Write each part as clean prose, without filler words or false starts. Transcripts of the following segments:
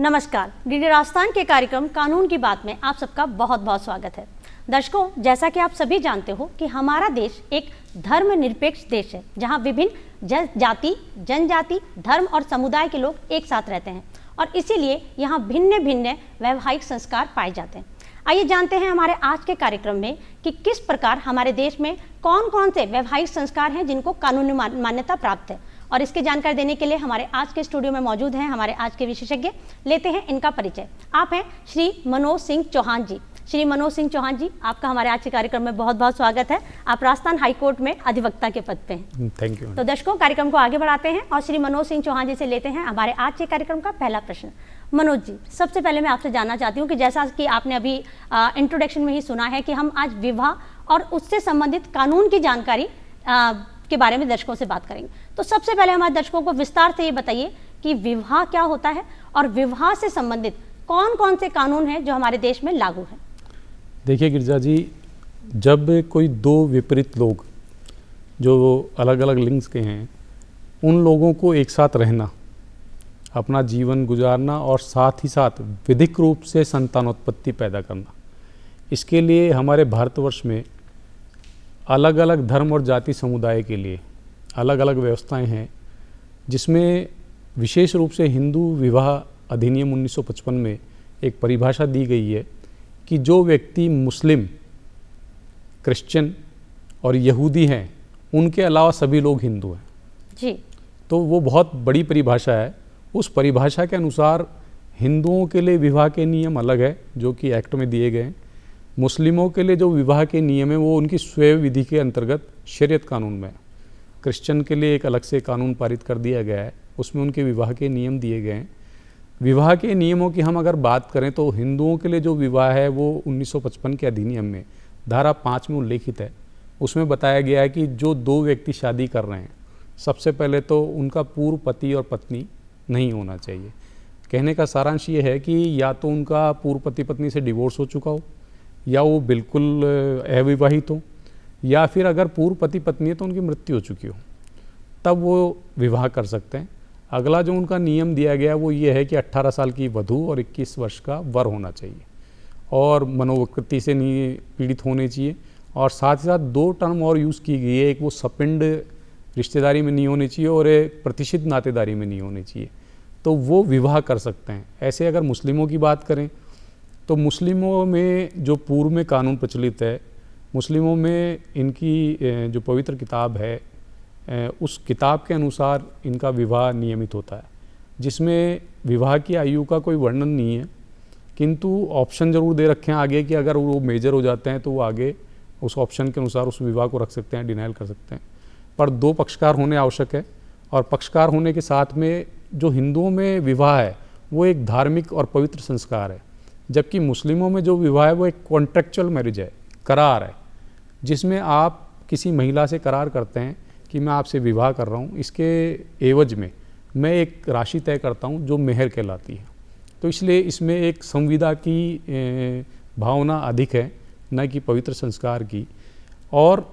नमस्कार, डीडी राजस्थान के कार्यक्रम कानून की बात में आप सबका बहुत बहुत स्वागत है। दर्शकों, जैसा कि आप सभी जानते हो कि हमारा देश एक धर्मनिरपेक्ष देश है, जहां विभिन्न जाति, जनजाति, धर्म और समुदाय के लोग एक साथ रहते हैं और इसीलिए यहां भिन्न भिन्न वैवाहिक संस्कार पाए जाते हैं। आइए जानते हैं हमारे आज के कार्यक्रम में कि किस प्रकार हमारे देश में कौन कौन से वैवाहिक संस्कार हैं जिनको कानूनी मान्यता प्राप्त है। और इसकी जानकारी देने के लिए हमारे आज के स्टूडियो में मौजूद हैं हमारे आज के विशेषज्ञ। लेते हैं इनका परिचय। आप हैं श्री मनोज सिंह चौहान जी। श्री मनोज सिंह चौहान जी, आपका हमारे आज के कार्यक्रम में बहुत बहुत स्वागत है। आप राजस्थान हाईकोर्ट में अधिवक्ता के पद पे हैं। Thank you. तो दर्शकों, कार्यक्रम को आगे बढ़ाते हैं और श्री मनोज सिंह चौहान जी से लेते हैं हमारे आज के कार्यक्रम का पहला प्रश्न। मनोज जी, सबसे पहले मैं आपसे जानना चाहती हूँ कि जैसा कि आपने अभी इंट्रोडक्शन में ही सुना है कि हम आज विवाह और उससे संबंधित कानून की जानकारी के बारे में दर्शकों से बात करेंगे। तो सबसे पहले हमारे दर्शकों को विस्तार से ये बताइए कि विवाह क्या होता है और विवाह से संबंधित कौन कौन से कानून हैं जो हमारे देश में लागू हैं। देखिए गिरिजा जी, जब कोई दो विपरीत लोग जो अलग अलग लिंग्स के हैं, उन लोगों को एक साथ रहना, अपना जीवन गुजारना और साथ ही साथ विधिक रूप से संतानोत्पत्ति पैदा करना, इसके लिए हमारे भारतवर्ष में अलग अलग धर्म और जाति समुदाय के लिए अलग अलग व्यवस्थाएं हैं, जिसमें विशेष रूप से हिंदू विवाह अधिनियम 1955 में एक परिभाषा दी गई है कि जो व्यक्ति मुस्लिम, क्रिश्चियन और यहूदी हैं, उनके अलावा सभी लोग हिंदू हैं जी। तो वो बहुत बड़ी परिभाषा है। उस परिभाषा के अनुसार हिंदुओं के लिए विवाह के नियम अलग है जो कि एक्ट में दिए गए हैं। मुस्लिमों के लिए जो विवाह के नियम है वो उनकी स्वयं विधि के अंतर्गत शरीयत कानून में है। क्रिश्चियन के लिए एक अलग से कानून पारित कर दिया गया है, उसमें उनके विवाह के नियम दिए गए हैं। विवाह के नियमों की हम अगर बात करें तो हिंदुओं के लिए जो विवाह है वो 1955 के अधिनियम में धारा 5 में उल्लेखित है। उसमें बताया गया है कि जो दो व्यक्ति शादी कर रहे हैं, सबसे पहले तो उनका पूर्व पति और पत्नी नहीं होना चाहिए। कहने का सारांश ये है कि या तो उनका पूर्व पति पत्नी से डिवोर्स हो चुका हो, या वो बिल्कुल अविवाहित हो, या फिर अगर पूर्व पति पत्नी है तो उनकी मृत्यु हो चुकी हो, तब वो विवाह कर सकते हैं। अगला जो उनका नियम दिया गया वो ये है कि 18 साल की वधू और 21 वर्ष का वर होना चाहिए और मनोविकृति से नहीं पीड़ित होने चाहिए। और साथ ही साथ दो टर्म और यूज़ की गई है, एक वो सपिंड रिश्तेदारी में नहीं होनी चाहिए और एक प्रतिष्ठित नातेदारी में नहीं होनी चाहिए, तो वो विवाह कर सकते हैं। ऐसे अगर मुस्लिमों की बात करें तो मुस्लिमों में जो पूर्व में कानून प्रचलित है, मुस्लिमों में इनकी जो पवित्र किताब है, उस किताब के अनुसार इनका विवाह नियमित होता है, जिसमें विवाह की आयु का कोई वर्णन नहीं है, किंतु ऑप्शन ज़रूर दे रखे हैं आगे कि अगर वो मेजर हो जाते हैं तो वो आगे उस ऑप्शन के अनुसार उस विवाह को रख सकते हैं, डिनाइल कर सकते हैं। पर दो पक्षकार होने आवश्यक है, और पक्षकार होने के साथ में जो हिंदुओं में विवाह है वो एक धार्मिक और पवित्र संस्कार है, जबकि मुस्लिमों में जो विवाह है वो एक कॉन्ट्रेक्चुअल मैरिज है, करार है, जिसमें आप किसी महिला से करार करते हैं कि मैं आपसे विवाह कर रहा हूँ, इसके एवज में मैं एक राशि तय करता हूँ जो मेहर कहलाती है। तो इसलिए इसमें एक संविदा की भावना अधिक है, न कि पवित्र संस्कार की। और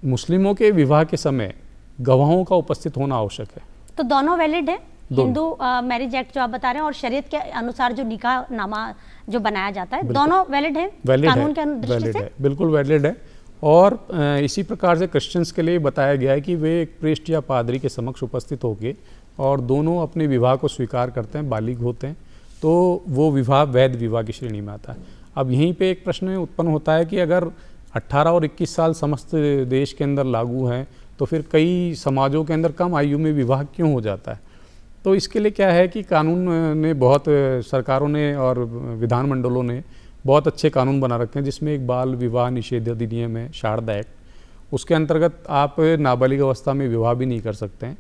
मुस्लिमों के विवाह के समय गवाहों का उपस्थित होना आवश्यक है। तो दोनों वैलिड है, हिंदू मैरिज एक्ट जो आप बता रहे हैं और शरीयत के अनुसार जो निकाह नामा जो बनाया जाता है, दोनों वैलिड है कानून के दृष्टि से? बिल्कुल वैलिड है। और इसी प्रकार से क्रिश्चियंस के लिए बताया गया है कि वे एक प्रीस्ट या पादरी के समक्ष उपस्थित होकर और दोनों अपने विवाह को स्वीकार करते हैं, बालिग होते हैं, तो वो विवाह वैध विवाह की श्रेणी में आता है। अब यहीं पे एक प्रश्न उत्पन्न होता है कि अगर 18 और 21 साल समस्त देश के अंदर लागू हैं, तो फिर कई समाजों के अंदर कम आयु में विवाह क्यों हो जाता है? तो इसके लिए क्या है कि कानून ने बहुत, सरकारों ने और विधानमंडलों ने बहुत अच्छे कानून बना रखे हैं, जिसमें एक बाल विवाह निषेध अधिनियम है, शारदा एक्ट। उसके अंतर्गत आप नाबालिग अवस्था में विवाह भी नहीं कर सकते हैं,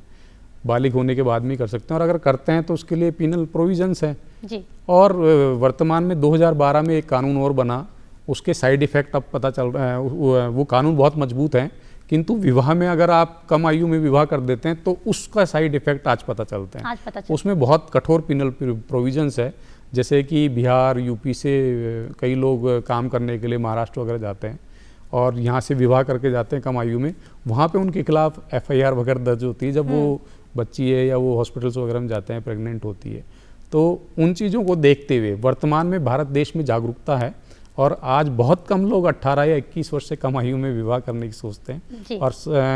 बालिग होने के बाद में कर सकते हैं, और अगर करते हैं तो उसके लिए पिनल प्रोविजंस हैं जी। और वर्तमान में 2012 में एक कानून और बना, उसके साइड इफ़ेक्ट अब पता चल रहा है। वो कानून बहुत मजबूत हैं, किंतु विवाह में अगर आप कम आयु में विवाह कर देते हैं तो उसका साइड इफ़ेक्ट आज पता चलते हैं। उसमें बहुत कठोर पिनल प्रोविजंस है, जैसे कि बिहार, यूपी से कई लोग काम करने के लिए महाराष्ट्र वगैरह जाते हैं और यहाँ से विवाह करके जाते हैं कम आयु में, वहाँ पे उनके खिलाफ FIR वगैरह दर्ज होती है जब वो बच्ची है या वो हॉस्पिटल्स वगैरह में जाते हैं, प्रेग्नेंट होती है। तो उन चीज़ों को देखते हुए वर्तमान में भारत देश में जागरूकता है और आज बहुत कम लोग 18 या 21 वर्ष से कम आयु में विवाह करने की सोचते हैं। और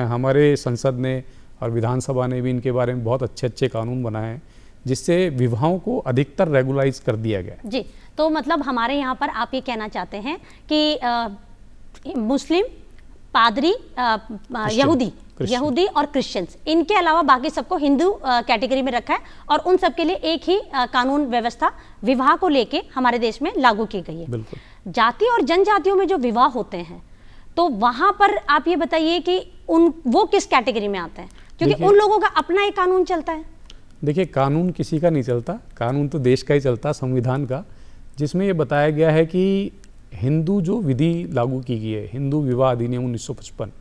हमारे संसद ने और विधानसभा ने भी इनके बारे में बहुत अच्छे अच्छे कानून बनाए हैं, जिससे विवाहों को अधिकतर रेगुलाइज कर दिया गया है। जी, तो मतलब हमारे यहाँ पर आप ये कहना चाहते हैं कि मुस्लिम, पादरी, यहूदी और क्रिश्चियंस, इनके अलावा बाकी सबको हिंदू कैटेगरी में रखा है और उन सब के लिए एक ही कानून व्यवस्था विवाह को लेके हमारे देश में लागू की गई है। बिल्कुल। जाति और जनजातियों में जो विवाह होते हैं तो वहां पर आप ये बताइए कि वो किस कैटेगरी में आते हैं, क्योंकि उन लोगों का अपना एक कानून चलता है। देखिए, कानून किसी का नहीं चलता, कानून तो देश का ही चलता, संविधान का, जिसमें ये बताया गया है कि हिंदू जो विधि लागू की गई है, हिंदू विवाह अधिनियम 1955,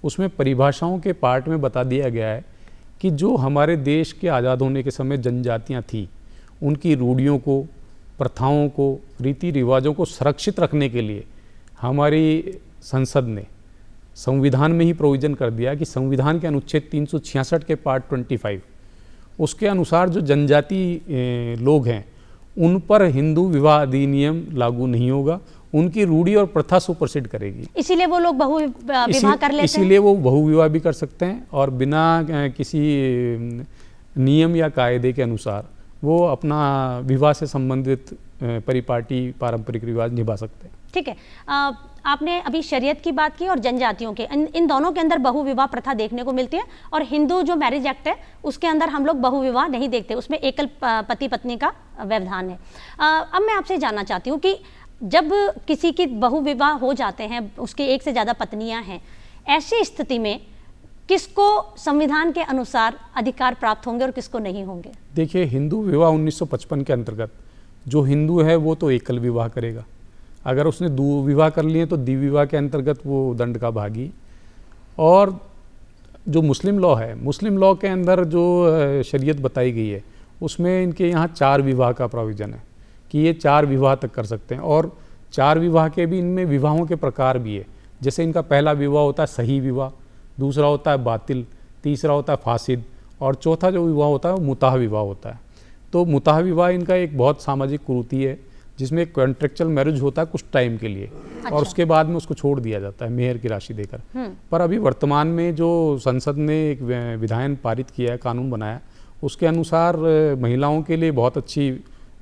उसमें परिभाषाओं के पार्ट में बता दिया गया है कि जो हमारे देश के आज़ाद होने के समय जनजातियां थी, उनकी रूढ़ियों को, प्रथाओं को, रीति रिवाजों को सुरक्षित रखने के लिए हमारी संसद ने संविधान में ही प्रोविज़न कर दिया कि संविधान के अनुच्छेद 366 के पार्ट 25, उसके अनुसार जो जनजाति लोग हैं उन पर हिंदू विवाह अधिनियम लागू नहीं होगा, उनकी रूढ़ी और प्रथा सुपरसीड करेगी। इसीलिए वो लोग बहु विवाह कर लेते हैं। इसीलिए वो बहु विवाह भी कर सकते हैं और बिना किसी नियम या कायदे के अनुसार वो अपना विवाह से संबंधित परिपाटी पारंपरिक रिवाज निभा सकते हैं। ठीक है, आपने अभी शरीयत की बात की और जनजातियों के, इन दोनों के अंदर बहु विवाह प्रथा देखने को मिलती है और हिंदू जो मैरिज एक्ट है उसके अंदर हम लोग बहु विवाह नहीं देखते, उसमें एकल पति पत्नी का व्यवधान है। अब मैं आपसे जानना चाहती हूँ कि जब किसी की बहु विवाह हो जाते हैं, उसके एक से ज़्यादा पत्नियाँ हैं, ऐसी स्थिति में किसको संविधान के अनुसार अधिकार प्राप्त होंगे और किसको नहीं होंगे? देखिए, हिंदू विवाह 1955 के अंतर्गत जो हिंदू है वो तो एकल विवाह करेगा, अगर उसने दो विवाह कर लिए तो द्विविवाह के अंतर्गत वो दंड का भागी। और जो मुस्लिम लॉ है, मुस्लिम लॉ के अंदर जो शरीयत बताई गई है उसमें इनके यहाँ 4 विवाह का प्रोविज़न है कि ये 4 विवाह तक कर सकते हैं। और 4 विवाह के भी इनमें विवाहों के प्रकार भी है, जैसे इनका पहला विवाह होता है सही विवाह, दूसरा होता है बातिल, तीसरा होता है फासिद और चौथा जो विवाह होता है वो मुताह विवाह होता है। तो मुताह विवाह इनका एक बहुत सामाजिक कुरीति है जिसमें एक कॉन्ट्रेक्चुअल मैरिज होता है कुछ टाइम के लिए। अच्छा। और उसके बाद में उसको छोड़ दिया जाता है मेहर की राशि देकर। पर अभी वर्तमान में जो संसद ने एक विधायन पारित किया है, कानून बनाया, उसके अनुसार महिलाओं के लिए बहुत अच्छी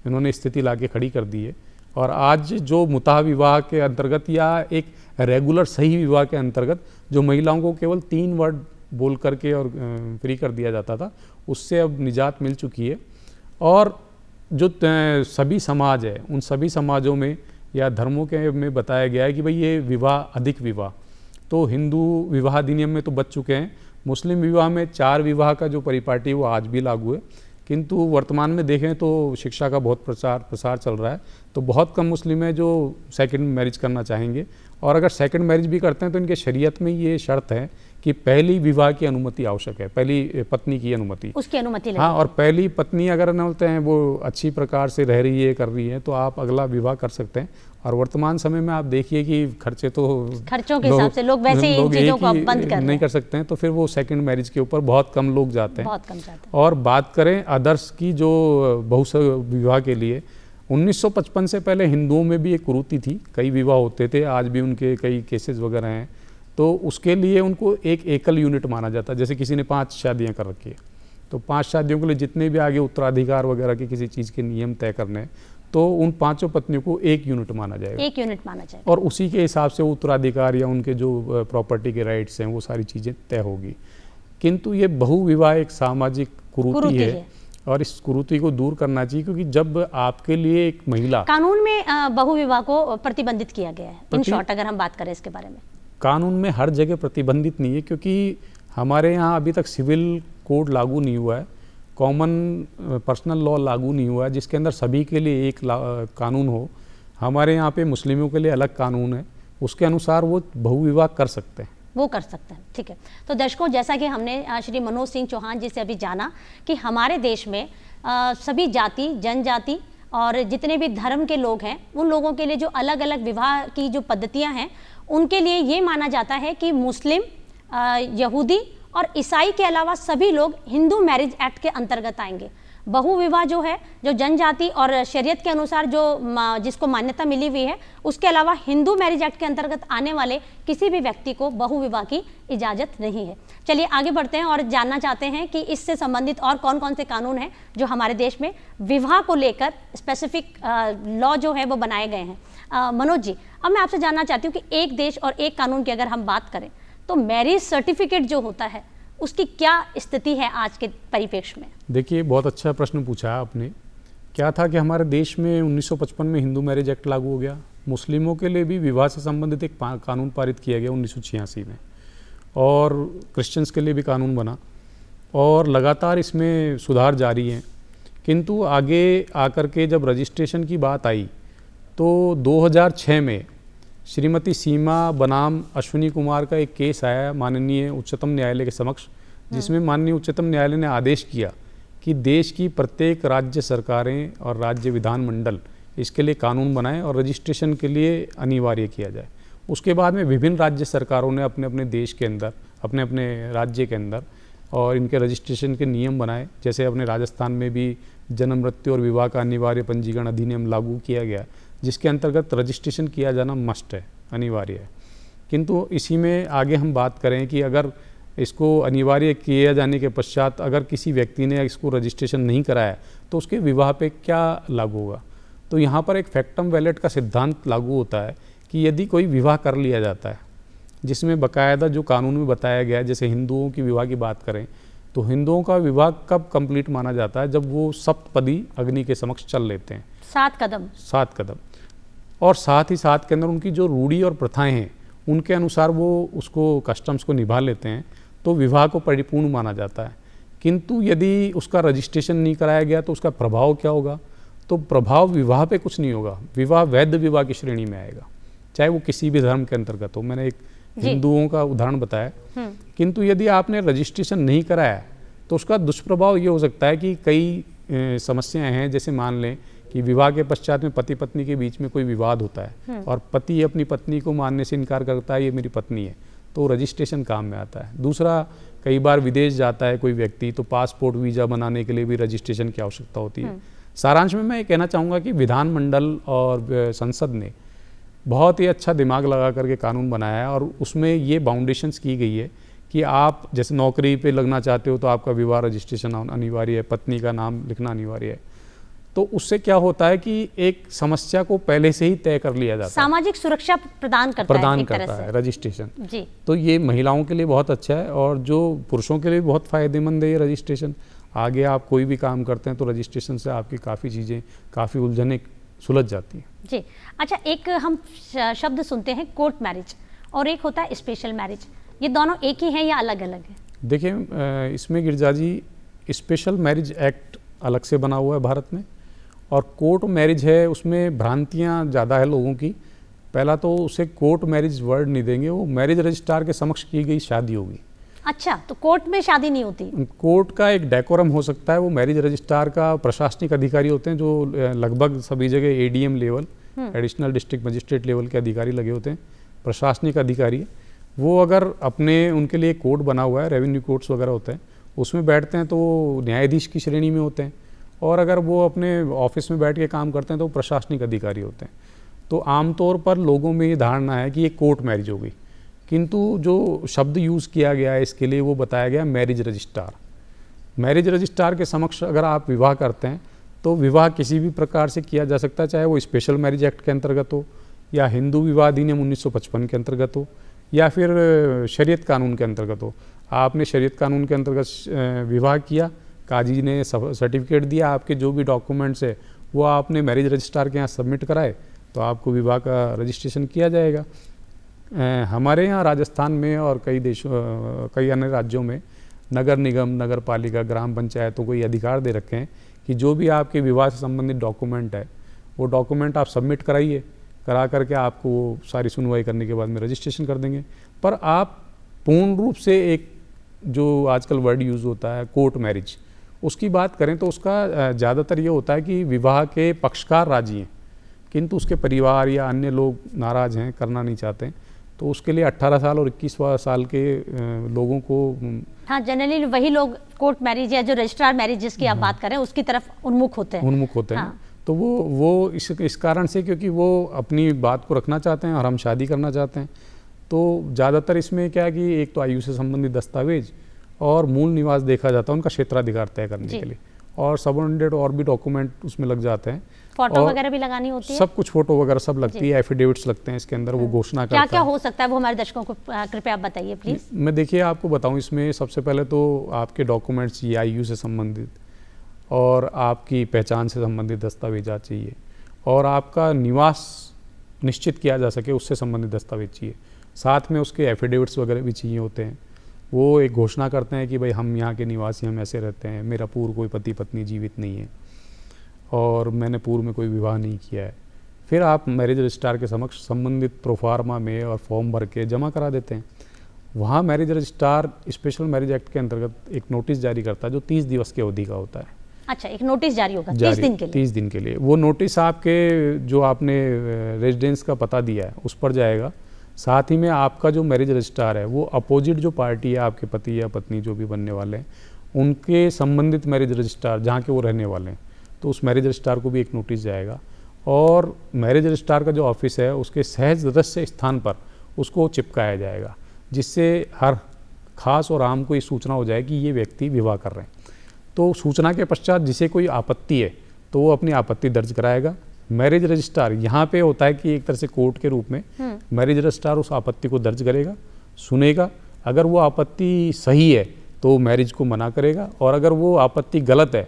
इन्होंने स्थिति लाके खड़ी कर दी है। और आज जो मुताह विवाह के अंतर्गत या एक रेगुलर सही विवाह के अंतर्गत जो महिलाओं को केवल 3 वर्ड बोल करके और फ्री कर दिया जाता था, उससे अब निजात मिल चुकी है। और जो सभी समाज है, उन सभी समाजों में या धर्मों के में बताया गया है कि भाई ये विवाह अधिक विवाह तो हिंदू विवाह अधिनियम में तो बच चुके हैं। मुस्लिम विवाह में 4 विवाह का जो परिपाटी वो आज भी लागू है, किंतु वर्तमान में देखें तो शिक्षा का बहुत प्रसार चल रहा है, तो बहुत कम मुस्लिम है जो सेकंड मैरिज करना चाहेंगे। और अगर सेकंड मैरिज भी करते हैं तो इनके शरीयत में ये शर्त है कि पहली विवाह की अनुमति आवश्यक है, पहली पत्नी की अनुमति, उसकी अनुमति लगेगी। हाँ, और पहली पत्नी अगर न बोलते हैं वो अच्छी प्रकार से रह रही है, कर रही है, तो आप अगला विवाह कर सकते हैं। और वर्तमान समय में आप देखिए कि खर्चों के हिसाब से लोग वैसे इन चीज़ों को बंद नहीं कर सकते हैं, तो फिर वो सेकंड मैरिज के ऊपर बहुत कम लोग जाते हैं। बहुत कम जाते हैं। और बात करें अदर्स की जो बहु विवाह के लिए, 1955 से पहले हिंदुओं में भी एक कुरीति थी, कई विवाह होते थे, आज भी उनके कई केसेस वगैरह हैं। तो उसके लिए उनको एक एकल यूनिट माना जाता है। जैसे किसी ने 5 शादियां कर रखी है तो 5 शादियों के लिए जितने भी आगे उत्तराधिकार वगैरह के किसी चीज़ के नियम तय करने हैं तो उन 5 पत्नियों को एक यूनिट माना जाएगा, एक यूनिट माना जाएगा। और उसी के हिसाब से उत्तराधिकार या उनके जो प्रॉपर्टी के राइट्स हैं वो सारी चीज़ें तय होगी। किंतु ये बहु विवाह एक सामाजिक कुरीति है और इस कुरीति को दूर करना चाहिए, क्योंकि जब आपके लिए एक महिला, कानून में बहु विवाह को प्रतिबंधित किया गया है। इन शॉर्ट अगर हम बात करें इसके बारे में, कानून में हर जगह प्रतिबंधित नहीं है, क्योंकि हमारे यहाँ अभी तक सिविल कोड लागू नहीं हुआ है, कॉमन पर्सनल लॉ लागू नहीं हुआ है जिसके अंदर सभी के लिए एक कानून हो। हमारे यहाँ पे मुस्लिमों के लिए अलग कानून है, उसके अनुसार वो बहु विवाह कर सकते हैं, वो कर सकते हैं। ठीक है, तो दर्शकों, जैसा कि हमने श्री मनोज सिंह चौहान जी से अभी जाना कि हमारे देश में सभी जाति जनजाति और जितने भी धर्म के लोग हैं उन लोगों के लिए जो अलग अलग विवाह की जो पद्धतियां हैं उनके लिए ये माना जाता है कि मुस्लिम, यहूदी और ईसाई के अलावा सभी लोग हिंदू मैरिज एक्ट के अंतर्गत आएंगे। बहु विवाह जो है, जो जनजाति और शरीयत के अनुसार जो जिसको मान्यता मिली हुई है, उसके अलावा हिंदू मैरिज एक्ट के अंतर्गत आने वाले किसी भी व्यक्ति को बहु विवाह की इजाज़त नहीं है। चलिए आगे बढ़ते हैं और जानना चाहते हैं कि इससे संबंधित और कौन कौन से कानून हैं जो हमारे देश में विवाह को लेकर स्पेसिफिक लॉ जो है वो बनाए गए हैं। मनोज जी, अब मैं आपसे जानना चाहती हूँ कि एक देश और एक कानून की अगर हम बात करें तो मैरिज सर्टिफिकेट जो होता है उसकी क्या स्थिति है आज के परिप्रेक्ष्य में? देखिए, बहुत अच्छा प्रश्न पूछा आपने। क्या था कि हमारे देश में 1955 में हिंदू मैरिज एक्ट लागू हो गया। मुस्लिमों के लिए भी विवाह से संबंधित एक कानून पारित किया गया 1986 में, और क्रिश्चियंस के लिए भी कानून बना, और लगातार इसमें सुधार जारी हैं। किंतु आगे आकर के जब रजिस्ट्रेशन की बात आई तो 2006 में श्रीमती सीमा बनाम अश्विनी कुमार का एक केस आया माननीय उच्चतम न्यायालय के समक्ष, जिसमें माननीय उच्चतम न्यायालय ने आदेश किया कि देश की प्रत्येक राज्य सरकारें और राज्य विधानमंडल इसके लिए कानून बनाएं और रजिस्ट्रेशन के लिए अनिवार्य किया जाए। उसके बाद में विभिन्न राज्य सरकारों ने अपने अपने देश के अंदर, अपने अपने राज्य के अंदर और इनके रजिस्ट्रेशन के नियम बनाए। जैसे अपने राजस्थान में भी जन्म, मृत्यु और विवाह का अनिवार्य पंजीकरण अधिनियम लागू किया गया, जिसके अंतर्गत रजिस्ट्रेशन किया जाना मस्ट है, अनिवार्य है। किंतु इसी में आगे हम बात करें कि अगर इसको अनिवार्य किए जाने के पश्चात अगर किसी व्यक्ति ने इसको रजिस्ट्रेशन नहीं कराया तो उसके विवाह पे क्या लागू होगा। तो यहाँ पर एक फैक्टम वैलिड का सिद्धांत लागू होता है कि यदि कोई विवाह कर लिया जाता है जिसमें बाकायदा जो कानून में बताया गया है, जैसे हिंदुओं की विवाह की बात करें तो हिंदुओं का विवाह कब कंप्लीट माना जाता है, जब वो सप्तपदी अग्नि के समक्ष चल लेते हैं, 7 कदम, और साथ ही साथ के अंदर उनकी जो रूढ़ी और प्रथाएं हैं उनके अनुसार वो उसको कस्टम्स को निभा लेते हैं, तो विवाह को परिपूर्ण माना जाता है। किंतु यदि उसका रजिस्ट्रेशन नहीं कराया गया तो उसका प्रभाव क्या होगा? तो प्रभाव विवाह पे कुछ नहीं होगा, विवाह वैध विवाह की श्रेणी में आएगा, चाहे वो किसी भी धर्म के अंतर्गत हो। मैंने एक हिंदुओं का उदाहरण बताया। किंतु यदि आपने रजिस्ट्रेशन नहीं कराया तो उसका दुष्प्रभाव ये हो सकता है कि कई समस्याएं हैं। जैसे मान लें कि विवाह के पश्चात में पति पत्नी के बीच में कोई विवाद होता है और पति अपनी पत्नी को मानने से इनकार करता है ये मेरी पत्नी है, तो रजिस्ट्रेशन काम में आता है। दूसरा, कई बार विदेश जाता है कोई व्यक्ति तो पासपोर्ट वीज़ा बनाने के लिए भी रजिस्ट्रेशन की आवश्यकता होती है। सारांश में मैं ये कहना चाहूँगा कि विधानमंडल और संसद ने बहुत ही अच्छा दिमाग लगा करके कानून बनाया है, और उसमें ये बाउंडेशंस की गई है कि आप जैसे नौकरी पे लगना चाहते हो तो आपका विवाह रजिस्ट्रेशन अनिवार्य है, पत्नी का नाम लिखना अनिवार्य है। तो उससे क्या होता है कि एक समस्या को पहले से ही तय कर लिया जाता है, सामाजिक सुरक्षा प्रदान करता है रजिस्ट्रेशन जी। तो ये महिलाओं के लिए बहुत अच्छा है, और जो पुरुषों के लिए भी बहुत फ़ायदेमंद है ये रजिस्ट्रेशन। आगे आप कोई भी काम करते हैं तो रजिस्ट्रेशन से आपकी काफ़ी चीज़ें, काफ़ी उलझनें सुलझ जाती हैं जी। अच्छा, एक हम शब्द सुनते हैं कोर्ट मैरिज और एक होता है स्पेशल मैरिज, ये दोनों एक ही हैं या अलग अलग है? देखिए, इसमें गिरजा जी स्पेशल मैरिज एक्ट अलग से बना हुआ है भारत में, और कोर्ट मैरिज है उसमें भ्रांतियाँ ज़्यादा है लोगों की। पहला तो उसे कोर्ट मैरिज वर्ड नहीं देंगे, वो मैरिज रजिस्ट्रार के समक्ष की गई शादी होगी। अच्छा, तो कोर्ट में शादी नहीं होती? कोर्ट का एक डेकोरम हो सकता है, वो मैरिज रजिस्ट्रार का प्रशासनिक अधिकारी होते हैं जो लगभग सभी जगह ADM level, additional district magistrate level के अधिकारी लगे होते हैं, प्रशासनिक अधिकारी। वो अगर अपने उनके लिए कोर्ट बना हुआ है, रेवेन्यू कोर्ट्स वगैरह होते हैं, उसमें बैठते हैं तो वो न्यायाधीश की श्रेणी में होते हैं, और अगर वो अपने ऑफिस में बैठ के काम करते हैं तो वो प्रशासनिक अधिकारी होते हैं। तो आमतौर पर लोगों में ये धारणा है कि ये कोर्ट मैरिज हो गई, किंतु जो शब्द यूज़ किया गया है इसके लिए वो बताया गया मैरिज रजिस्ट्रार। मैरिज रजिस्ट्रार के समक्ष अगर आप विवाह करते हैं तो विवाह किसी भी प्रकार से किया जा सकता है, चाहे वो स्पेशल मैरिज एक्ट के अंतर्गत हो, या हिंदू विवाह अधिनियम 1955 के अंतर्गत हो, या फिर शरीयत कानून के अंतर्गत हो। आपने शरीयत कानून के अंतर्गत विवाह किया, काजी ने सर्टिफिकेट दिया, आपके जो भी डॉक्यूमेंट्स है वो आपने मैरिज रजिस्ट्रार के यहाँ सबमिट कराए तो आपको विवाह का रजिस्ट्रेशन किया जाएगा। हमारे यहाँ राजस्थान में और कई अन्य राज्यों में नगर निगम, नगर पालिका, ग्राम पंचायतों को ये अधिकार दे रखे हैं कि जो भी आपके विवाह से संबंधित डॉक्यूमेंट है वो डॉक्यूमेंट आप सबमिट कराइए, करा करके आपको वो सारी सुनवाई करने के बाद में रजिस्ट्रेशन कर देंगे। पर आप पूर्ण रूप से एक जो आजकल वर्ड यूज़ होता है कोर्ट मैरिज, उसकी बात करें तो उसका ज़्यादातर ये होता है कि विवाह के पक्षकार राजी हैं किंतु उसके परिवार या अन्य लोग नाराज़ हैं, करना नहीं चाहते हैं, तो उसके लिए 18 साल और 21 साल के लोगों को हाँ, जनरली वही लोग कोर्ट मैरिज या जो रजिस्ट्रार मैरिज जिसकी आप बात करें उसकी तरफ उन्मुख होते हैं। हाँ। तो वो इस कारण से, क्योंकि वो अपनी बात को रखना चाहते हैं और हम शादी करना चाहते हैं। तो ज़्यादातर इसमें क्या है कि एक तो आयु से संबंधित दस्तावेज और मूल निवास देखा जाता है उनका क्षेत्राधिकार तय करने के लिए, और सबऑर्डिनेट और भी डॉक्यूमेंट उसमें लग जाते हैं, फोटो वगैरह भी लगानी होती है, सब कुछ फोटो वगैरह सब लगती है, एफिडेविट्स लगते हैं इसके अंदर, वो घोषणा करता है। क्या क्या हो सकता है वो हमारे दर्शकों को कृपया आप बताइए प्लीज। मैं देखिए आपको बताऊं, इसमें सबसे पहले तो आपके डॉक्यूमेंट्स ये आयु से संबंधित और आपकी पहचान से संबंधित दस्तावेजात चाहिए, और आपका निवास निश्चित किया जा सके उससे संबंधित दस्तावेज चाहिए। साथ में उसके एफिडेविट्स वगैरह भी चाहिए होते हैं। वो एक घोषणा करते हैं कि भाई हम यहाँ के निवासी, हम ऐसे रहते हैं, मेरा पूर्व कोई पति पत्नी जीवित नहीं है और मैंने पूर्व में कोई विवाह नहीं किया है। फिर आप मैरिज रजिस्ट्रार के समक्ष संबंधित प्रोफार्मा में और फॉर्म भर के जमा करा देते हैं। वहाँ marriage registrar special marriage act के अंतर्गत एक नोटिस जारी करता है जो 30 दिवस की अवधि का होता है। अच्छा, एक नोटिस जारी होगा 30 दिन के लिए? 30 दिन के लिए। वो नोटिस आपके जो आपने रेजिडेंस का पता दिया है उस पर जाएगा। साथ ही में आपका जो मैरिज रजिस्ट्रार है वो अपोजिट जो पार्टी है, आपके पति या पत्नी जो भी बनने वाले हैं, उनके संबंधित मैरिज रजिस्ट्रार जहाँ के वो रहने वाले हैं, तो उस मैरिज रजिस्ट्रार को भी एक नोटिस जाएगा, और मैरिज रजिस्ट्रार का जो ऑफिस है उसके सहज सदस्य स्थान पर उसको चिपकाया जाएगा, जिससे हर खास और आम को ये सूचना हो जाए कि ये व्यक्ति विवाह कर रहे हैं। तो सूचना के पश्चात जिसे कोई आपत्ति है तो वो अपनी आपत्ति दर्ज कराएगा। मैरिज रजिस्ट्रार यहाँ पे होता है कि एक तरह से कोर्ट के रूप में मैरिज रजिस्ट्रार उस आपत्ति को दर्ज करेगा, सुनेगा। अगर वो आपत्ति सही है तो मैरिज को मना करेगा, और अगर वो आपत्ति गलत है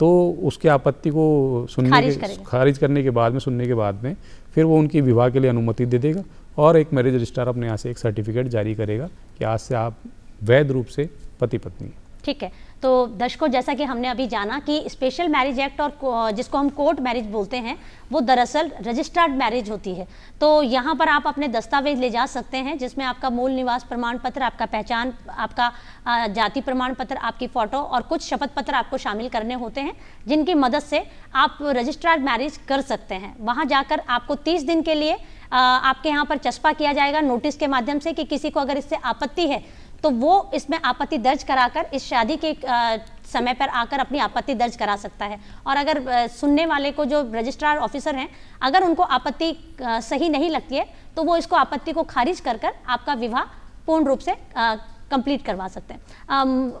तो उसकी आपत्ति को खारिज करने के बाद में, सुनने के बाद में फिर वो उनकी विवाह के लिए अनुमति दे देगा, और एक मैरिज रजिस्ट्रार अपने यहाँ से एक सर्टिफिकेट जारी करेगा कि आज से आप वैध रूप से पति पत्नी। ठीक है, तो दर्शकों जैसा कि हमने अभी जाना कि स्पेशल मैरिज एक्ट और जिसको हम कोर्ट मैरिज बोलते हैं वो दरअसल रजिस्टर्ड मैरिज होती है। तो यहाँ पर आप अपने दस्तावेज ले जा सकते हैं जिसमें आपका मूल निवास प्रमाण पत्र, आपका पहचान, आपका जाति प्रमाण पत्र, आपकी फ़ोटो और कुछ शपथ पत्र आपको शामिल करने होते हैं, जिनकी मदद से आप रजिस्टर्ड मैरिज कर सकते हैं। वहाँ जाकर आपको 30 दिन के लिए आपके यहाँ पर चस्पा किया जाएगा नोटिस के माध्यम से कि किसी को अगर इससे आपत्ति है तो वो इसमें आपत्ति दर्ज कराकर इस शादी के समय पर आकर अपनी आपत्ति दर्ज करा सकता है। और अगर सुनने वाले को जो रजिस्ट्रार ऑफिसर हैं अगर उनको आपत्ति सही नहीं लगती है तो वो इसको आपत्ति को खारिज कर आपका विवाह पूर्ण रूप से कंप्लीट करवा सकते हैं।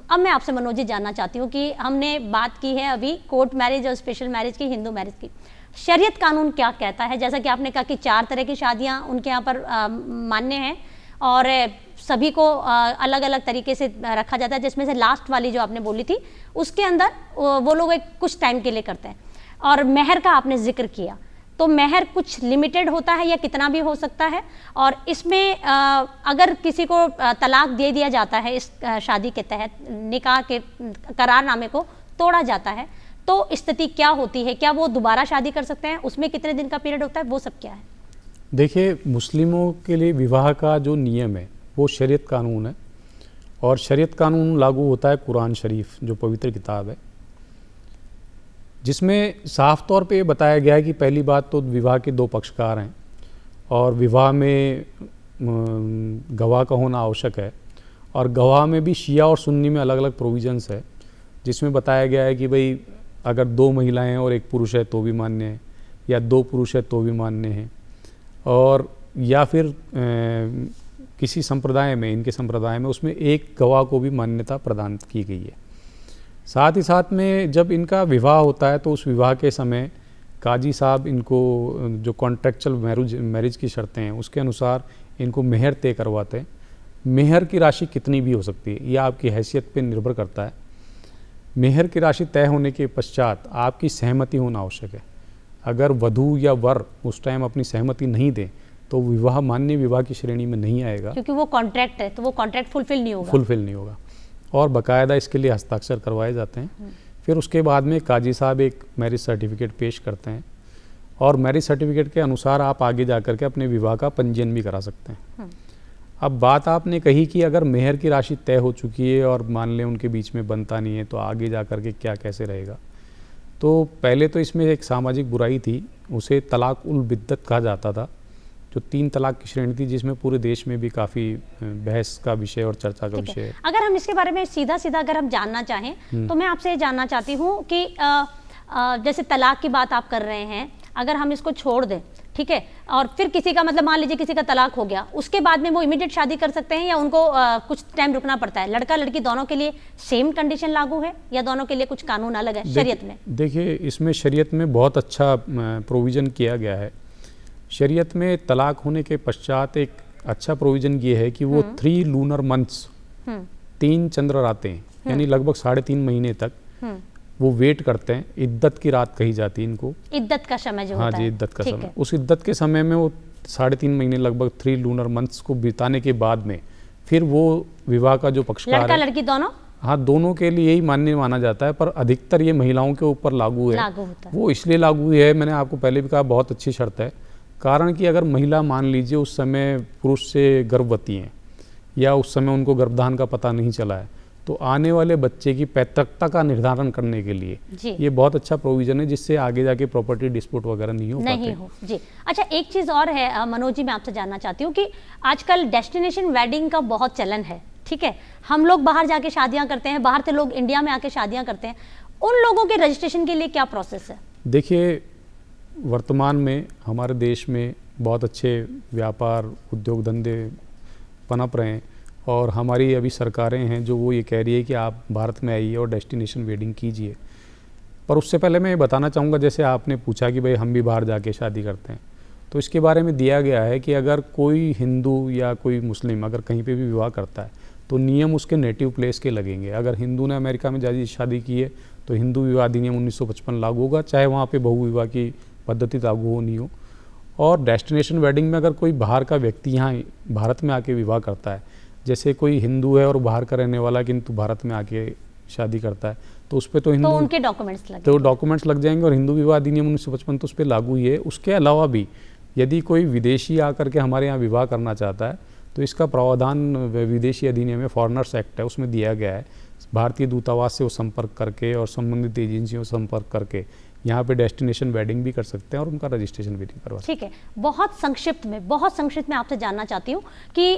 अब मैं आपसे मनोज जी जानना चाहती हूँ कि हमने बात की है अभी कोर्ट मैरिज और स्पेशल मैरिज की, हिंदू मैरिज की। शरीयत कानून क्या कहता है? जैसा कि आपने कहा कि 4 तरह की शादियाँ उनके यहाँ पर मान्य हैं और सभी को अलग अलग तरीके से रखा जाता है, जिसमें से लास्ट वाली जो आपने बोली थी उसके अंदर वो लोग एक कुछ टाइम के लिए करते हैं। और मेहर का आपने जिक्र किया, तो मेहर कुछ लिमिटेड होता है या कितना भी हो सकता है? और इसमें अगर किसी को तलाक दे दिया जाता है इस शादी के तहत, निकाह के करारनामे को तोड़ा जाता है, तो स्थिति क्या होती है? क्या वो दोबारा शादी कर सकते हैं? उसमें कितने दिन का पीरियड होता है? वो सब क्या है? देखिए, मुस्लिमों के लिए विवाह का जो नियम है वो शरीयत कानून है, और शरीयत कानून लागू होता है कुरान शरीफ जो पवित्र किताब है, जिसमें साफ तौर पे ये बताया गया है कि पहली बात तो विवाह के 2 पक्षकार हैं और विवाह में गवाह का होना आवश्यक है, और गवाह में भी शिया और सुन्नी में अलग अलग प्रोविजंस है, जिसमें बताया गया है कि भाई अगर 2 महिलाएं हैं और 1 पुरुष है तो भी मान्य है, या 2 पुरुष है तो भी मान्य है, और या फिर किसी संप्रदाय में, इनके संप्रदाय में उसमें 1 गवाह को भी मान्यता प्रदान की गई है। साथ ही साथ में जब इनका विवाह होता है तो उस विवाह के समय काजी साहब इनको जो कॉन्ट्रेक्चुअल मैरिज की शर्तें हैं उसके अनुसार इनको मेहर तय करवाते हैं। मेहर की राशि कितनी भी हो सकती है, यह आपकी हैसियत पर निर्भर करता है। मेहर की राशि तय होने के पश्चात आपकी सहमति होना आवश्यक है। अगर वधू या वर उस टाइम अपनी सहमति नहीं दें तो विवाह मान्य विवाह की श्रेणी में नहीं आएगा, क्योंकि वो कॉन्ट्रैक्ट है, तो वो कॉन्ट्रैक्ट फुलफिल नहीं होगा और बाकायदा इसके लिए हस्ताक्षर करवाए जाते हैं। फिर उसके बाद में काजी साहब एक मैरिज सर्टिफिकेट पेश करते हैं, और मैरिज सर्टिफिकेट के अनुसार आप आगे जा कर के अपने विवाह का पंजीयन भी करा सकते हैं। अब बात आपने कही कि अगर मेहर की राशि तय हो चुकी है और मान लें उनके बीच में बनता नहीं है तो आगे जा कर के क्या कैसे रहेगा, तो पहले तो इसमें एक सामाजिक बुराई थी, उसे तलाक उल बिद्दत कहा जाता था, जो 3 तलाक की श्रेणी थी, जिसमें पूरे देश में भी काफ़ी बहस का विषय और चर्चा का विषय है। अगर हम इसके बारे में सीधा सीधा अगर हम जानना चाहें तो मैं आपसे ये जानना चाहती हूँ कि जैसे तलाक की बात आप कर रहे हैं, अगर हम इसको छोड़ दें, ठीक है, और फिर किसी का मतलब मान लीजिए किसी का तलाक हो गया, उसके बाद में वो इमीडिएट शादी कर सकते हैं या उनको कुछ टाइम रुकना पड़ता है? लड़का लड़की दोनों के लिए सेम कंडीशन लागू है या दोनों के लिए कुछ कानून अलग है शरीयत में? देखिए, इसमें शरीयत में बहुत अच्छा प्रोविज़न किया गया है। शरीयत में तलाक होने के पश्चात एक अच्छा प्रोविज़न ये है कि वो 3 लूनर मंथ्स, 3 चंद्र रातें, यानी लगभग 3.5 महीने तक वो वेट करते हैं। इद्दत की रात कही जाती है इनको, इद्दत का समय जो हाँ होता जी, है। इद्दत का समय। उस इद्दत के समय में वो 3.5 महीने लगभग 3 लूनर मंथ्स को बिताने के बाद में फिर वो विवाह का जो पक्षकार लड़का है, लड़की दोनों, हाँ, दोनों के लिए यही मान्य माना जाता है, पर अधिकतर ये महिलाओं के ऊपर लागू है। होता है। वो इसलिए लागू है, मैंने आपको पहले भी कहा, बहुत अच्छी शर्त है। कारण कि अगर महिला मान लीजिए उस समय पुरुष से गर्भवती हैं या उस समय उनको गर्भधान का पता नहीं चला है, तो आने वाले बच्चे की पैतृकता का निर्धारण करने के लिए ये बहुत अच्छा प्रोविज़न है, जिससे आगे जाके प्रॉपर्टी डिस्प्यूट वगैरह नहीं हो जी। अच्छा, एक चीज़ और है मनोज जी, मैं आपसे जानना चाहती हूँ कि आजकल डेस्टिनेशन वेडिंग का बहुत चलन है, ठीक है, हम लोग बाहर जाके शादियाँ करते हैं, बाहर से लोग इंडिया में आके शादियाँ करते हैं, उन लोगों के रजिस्ट्रेशन के लिए क्या प्रोसेस है? देखिए, वर्तमान में हमारे देश में बहुत अच्छे व्यापार उद्योग धंधे पनप रहे हैं और हमारी अभी सरकारें हैं जो वो ये कह रही है कि आप भारत में आइए और डेस्टिनेशन वेडिंग कीजिए। पर उससे पहले मैं ये बताना चाहूँगा, जैसे आपने पूछा कि भाई हम भी बाहर जाके शादी करते हैं, तो इसके बारे में दिया गया है कि अगर कोई हिंदू या कोई मुस्लिम अगर कहीं पे भी विवाह करता है तो नियम उसके नेटिव प्लेस के लगेंगे। अगर हिंदू ने अमेरिका में जाके शादी की है तो हिंदू विवाह अधिनियम 1955 लागू होगा, चाहे वहाँ पे बहु विवाह की पद्धति लागू हो नहीं हो। और डेस्टिनेशन वेडिंग में अगर कोई बाहर का व्यक्ति यहाँ भारत में आके विवाह करता है, जैसे कोई हिंदू है और बाहर का रहने वाला किंतु भारत में आके शादी करता है, तो उस पर तो हिंदू, तो उनके डॉक्यूमेंट्स लगेंगे, तो डॉक्यूमेंट्स लग जाएंगे और हिंदू विवाह अधिनियम 1955 तो उस पर लागू ही है। उसके अलावा भी यदि कोई विदेशी आकर के हमारे यहाँ विवाह करना चाहता है तो इसका प्रावधान विदेशी अधिनियम में, फॉरेनर्स एक्ट है, उसमें दिया गया है। भारतीय दूतावास से वो संपर्क करके और संबंधित एजेंसियों से संपर्क करके यहाँ पे डेस्टिनेशन वेडिंग भी कर सकते हैं और उनका रजिस्ट्रेशन भी करवा सकते हैं। ठीक है, बहुत संक्षिप्त में आपसे जानना चाहती हूँ कि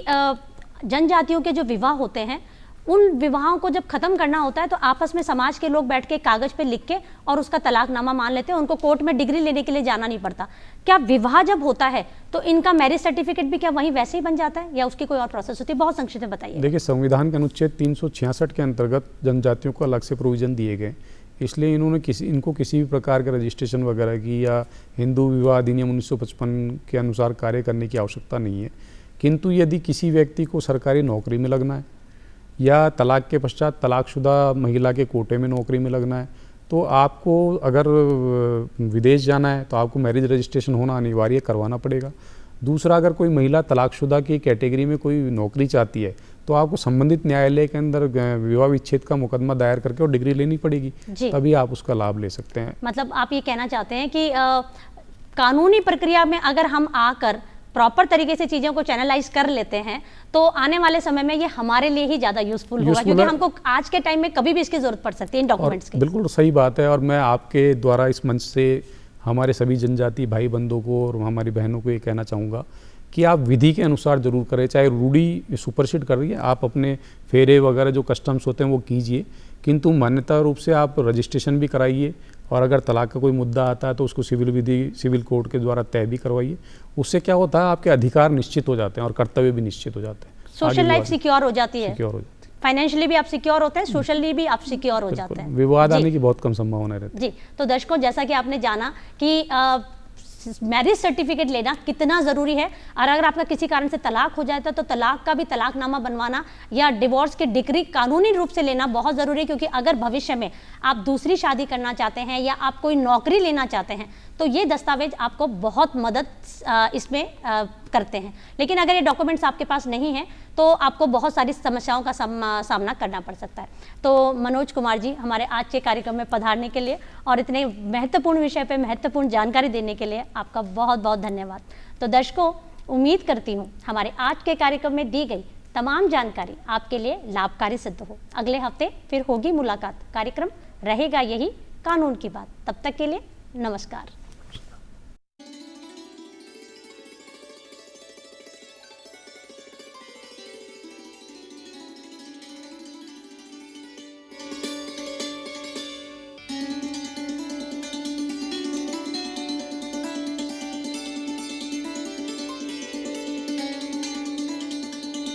जनजातियों के जो विवाह होते हैं, उन विवाहों को जब खत्म करना होता है तो आपस में समाज के लोग बैठ के कागज पे लिख के और उसका तलाकनामा मान लेते हैं, उनको कोर्ट में डिग्री लेने के लिए जाना नहीं पड़ता। क्या विवाह जब होता है तो इनका मैरिज सर्टिफिकेट भी क्या वहीं वैसे ही बन जाता है या उसकी कोई और प्रोसेस होती है? बहुत संक्षिप्त में बताइए। देखिए, संविधान के अनुच्छेद 366 के अंतर्गत जनजातियों को अलग से प्रोविजन दिए गए, इसलिए इनको किसी भी प्रकार के रजिस्ट्रेशन वगैरह की या हिंदू विवाह अधिनियम 1955 के अनुसार कार्य करने की आवश्यकता नहीं है। किंतु यदि किसी व्यक्ति को सरकारी नौकरी में लगना है या तलाक के पश्चात तलाकशुदा महिला के कोटे में नौकरी में लगना है, तो आपको अगर विदेश जाना है तो आपको मैरिज रजिस्ट्रेशन होना अनिवार्य करवाना पड़ेगा। दूसरा, अगर कोई महिला तलाकशुदा की कैटेगरी में कोई नौकरी चाहती है तो आपको संबंधित न्यायालय के अंदर विवाह विच्छेद का मुकदमा दायर करके और डिग्री लेनी पड़ेगी, तभी आप उसका लाभ ले सकते हैं। मतलब आप ये कहना चाहते हैं कि कानूनी प्रक्रिया में अगर हम आकर प्रॉपर तरीके से चीज़ों को चैनलाइज कर लेते हैं तो आने वाले समय में ये हमारे लिए ही ज़्यादा यूजफुल होगा, क्योंकि हमको आज के टाइम में कभी भी इसकी जरूरत पड़ सकती है इन डॉक्यूमेंट्स की। बिल्कुल सही बात है, और मैं आपके द्वारा इस मंच से हमारे सभी जनजाति भाई बंधुओं को और हमारी बहनों को ये कहना चाहूँगा कि आप विधि के अनुसार जरूर करें। चाहे रूढ़ी सुपरसीड कर रही है, आप अपने फेरे वगैरह जो कस्टम्स होते हैं वो कीजिए, किंतु मान्यता रूप से आप रजिस्ट्रेशन भी कराइए, और अगर तलाक का कोई मुद्दा आता है तो उसको सिविल विधि, सिविल कोर्ट के द्वारा तय भी करवाइए। उससे क्या होता है, आपके अधिकार निश्चित हो जाते हैं और कर्तव्य भी निश्चित हो जाते हैं। सोशल लाइफ सिक्योर हो जाती है, सिक्योर हो जाती है, फाइनेंशियली भी आप सिक्योर होते हैं, सोशली भी आप सिक्योर हो जाते हैं। विवाद आने की बहुत कम संभावना रहती है। जी, तो दर्शकों, जैसा कि आपने जाना कि मैरिज सर्टिफिकेट लेना कितना ज़रूरी है, और अगर आपका किसी कारण से तलाक हो जाता है तो तलाक का भी तलाकनामा बनवाना या डिवोर्स की डिग्री कानूनी रूप से लेना बहुत ज़रूरी है, क्योंकि अगर भविष्य में आप दूसरी शादी करना चाहते हैं या आप कोई नौकरी लेना चाहते हैं तो ये दस्तावेज आपको बहुत मदद इसमें करते हैं। लेकिन अगर ये डॉक्यूमेंट्स आपके पास नहीं है तो आपको बहुत सारी समस्याओं का सामना करना पड़ सकता है। तो मनोज कुमार जी, हमारे आज के कार्यक्रम में पधारने के लिए और इतने महत्वपूर्ण विषय पे महत्वपूर्ण जानकारी देने के लिए आपका बहुत बहुत धन्यवाद। तो दर्शकों, उम्मीद करती हूँ हमारे आज के कार्यक्रम में दी गई तमाम जानकारी आपके लिए लाभकारी सिद्ध हो। अगले हफ्ते फिर होगी मुलाकात, कार्यक्रम रहेगा यही कानून की बात। तब तक के लिए नमस्कार।